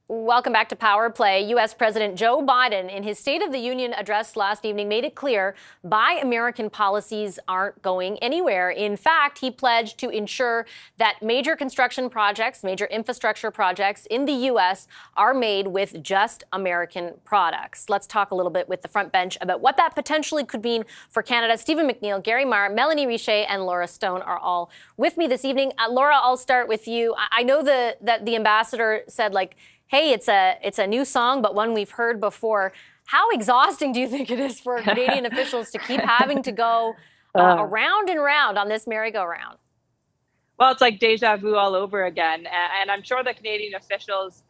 Welcome back to Power Play. U.S. President Joe Biden, in his State of the Union address last evening, made it clear Buy American policies aren't going anywhere. In fact, he pledged to ensure that major construction projects, major infrastructure projects in the U.S. are made with just American products. Let's talk a little bit with the front bench about what that potentially could mean for Canada. Stephen McNeil, Gary Marr, Melanie Richer, and Laura Stone are all with me this evening. Laura, I'll start with you. I know that the ambassador said, hey, it's a new song, but one we've heard before. How exhausting do you think it is for Canadian officials to keep having to go around and around on this merry-go-round? Well, it's like deja vu all over again. And I'm sure the Canadian officials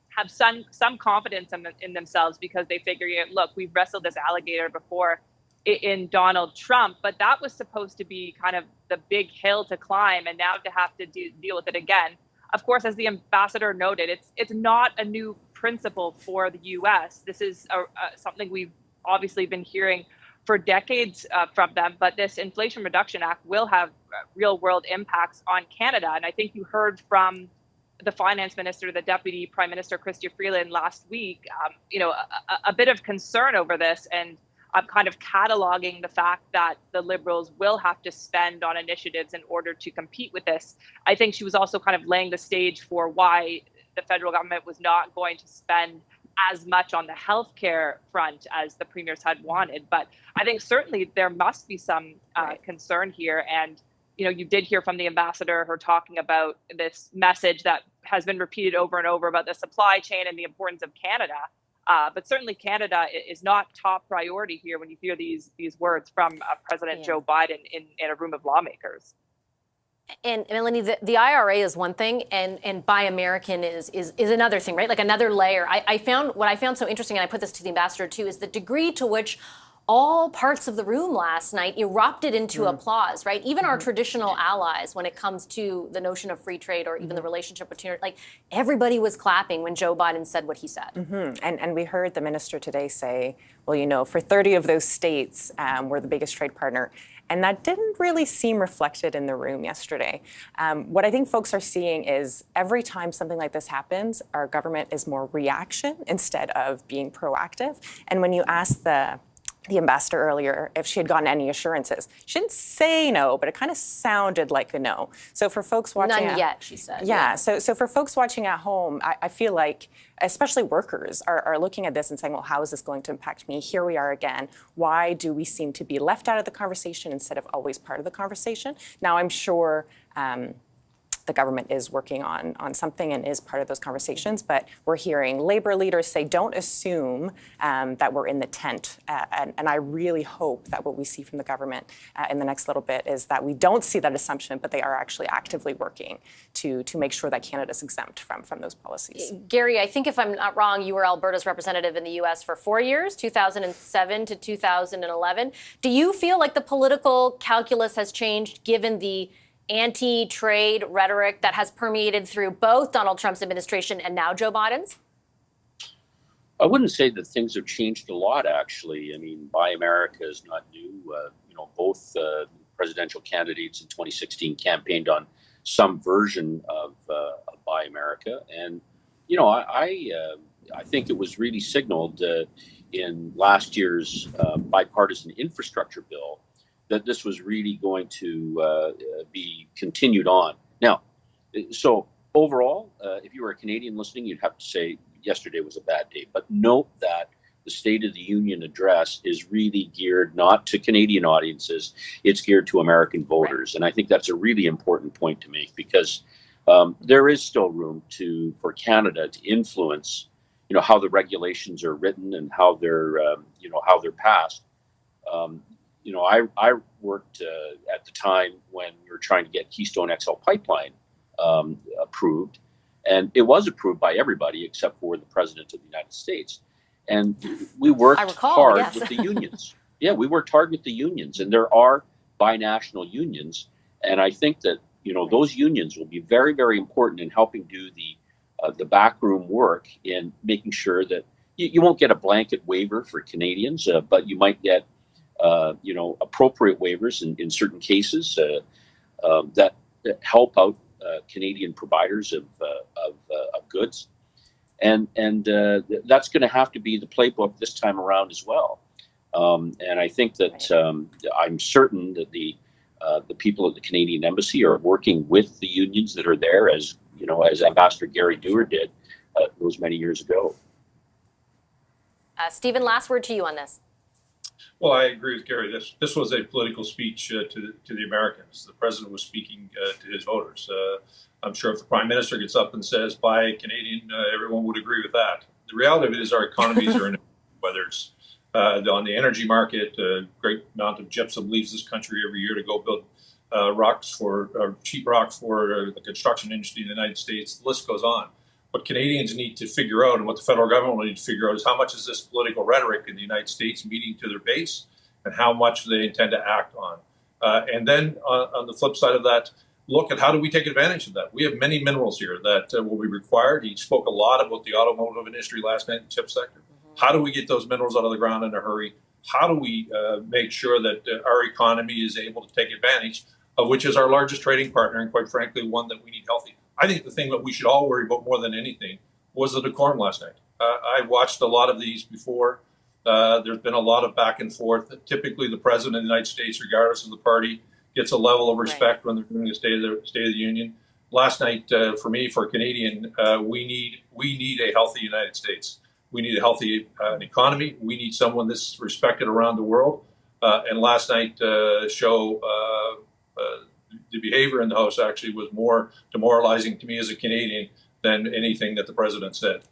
have some confidence in themselves because they figure, look, we've wrestled this alligator before in Donald Trump, but that was supposed to be kind of the big hill to climb, and now to have to deal with it again. Of course, as the ambassador noted, it's not a new principle for the U.S. This is something we've obviously been hearing for decades from them, but this Inflation Reduction Act will have real world impacts on Canada. And I think you heard from the finance minister, the deputy prime minister, Chrystia Freeland, last week, a bit of concern over this. And I'm kind of cataloging the fact that the Liberals will have to spend on initiatives in order to compete with this. I think she was also kind of laying the stage for why the federal government was not going to spend as much on the healthcare front as the premiers had wanted. But I think certainly there must be some concern here. And, you did hear from the ambassador, her talking about this message that has been repeated over and over about the supply chain and the importance of Canada. But certainly Canada is not top priority here when you hear these words from President Joe Biden in a room of lawmakers. And Melanie, the IRA is one thing, and Buy American is another thing, right? Like another layer. What I found so interesting, and I put this to the ambassador too, is the degree to which all parts of the room last night erupted into applause, right? Even our traditional allies, when it comes to the notion of free trade or even the relationship between, like, everybody was clapping when Joe Biden said what he said. And we heard the minister today say, well, for 30 of those states, we're the biggest trade partner. And that didn't really seem reflected in the room yesterday. What I think folks are seeing is every time something like this happens, our government is more reaction instead of being proactive. And when you ask the ambassador earlier if she had gotten any assurances, she didn't say no, but it kind of sounded like a no. So for folks watching, none yet, she said. Yeah. So for folks watching at home, I feel like, especially workers, are looking at this and saying, well, how is this going to impact me? Here we are again. Why do we seem to be left out of the conversation instead of always part of the conversation? Now, I'm sure the government is working on something and is part of those conversations, but we're hearing labor leaders say, don't assume that we're in the tent. And I really hope that what we see from the government in the next little bit is that we don't see that assumption, but they are actually actively working to make sure that Canada's exempt from those policies. Gary, I think if I'm not wrong, you were Alberta's representative in the U.S. for 4 years, 2007 to 2011. Do you feel like the political calculus has changed given the anti-trade rhetoric that has permeated through both Donald Trump's administration and now Joe Biden's? I wouldn't say that things have changed a lot, actually. I mean, Buy America is not new. Both presidential candidates in 2016 campaigned on some version of Buy America. And, I think it was really signaled in last year's bipartisan infrastructure bill that this was really going to be continued on. Now, so overall, if you were a Canadian listening, you'd have to say yesterday was a bad day. But note that the State of the Union address is really geared not to Canadian audiences, it's geared to American voters. And I think that's a really important point to make because there is still room for Canada to influence, how the regulations are written and how they're passed. I worked at the time when we were trying to get Keystone XL pipeline approved, and it was approved by everybody except for the President of the United States. And we worked hard with the unions. Yeah, we worked hard with the unions, and there are binational unions. And I think that, those unions will be very, very important in helping do the backroom work in making sure that you won't get a blanket waiver for Canadians, but you might get appropriate waivers in certain cases that help out Canadian providers of goods. That's going to have to be the playbook this time around as well. And I think that I'm certain that the people at the Canadian Embassy are working with the unions that are there, as as Ambassador Gary Dewar did those many years ago. Stephen, last word to you on this. Well, I agree with Gary. This was a political speech to the Americans. The president was speaking to his voters. I'm sure if the prime minister gets up and says, "Buy Canadian," everyone would agree with that. The reality of it is our economies are in, whether it's on the energy market, a great amount of gypsum leaves this country every year to go build cheap rock for the construction industry in the United States. The list goes on. What Canadians need to figure out, and what the federal government will need to figure out, is how much is this political rhetoric in the United States meeting to their base, and how much they intend to act on. And then on the flip side of that, look at how do we take advantage of that. We have many minerals here that will be required. He spoke a lot about the automotive industry last night in the chip sector. How do we get those minerals out of the ground in a hurry? How do we make sure that our economy is able to take advantage of which is our largest trading partner, and quite frankly, one that we need healthy? I think the thing that we should all worry about more than anything was the decorum last night. I watched a lot of these before. There's been a lot of back and forth. Typically, the president of the United States, regardless of the party, gets a level of respect when they're doing the State of the Union. Last night, for me, for a Canadian, we need a healthy United States. We need a healthy economy. We need someone that's respected around the world. And last night the behavior in the House actually was more demoralizing to me as a Canadian than anything that the president said.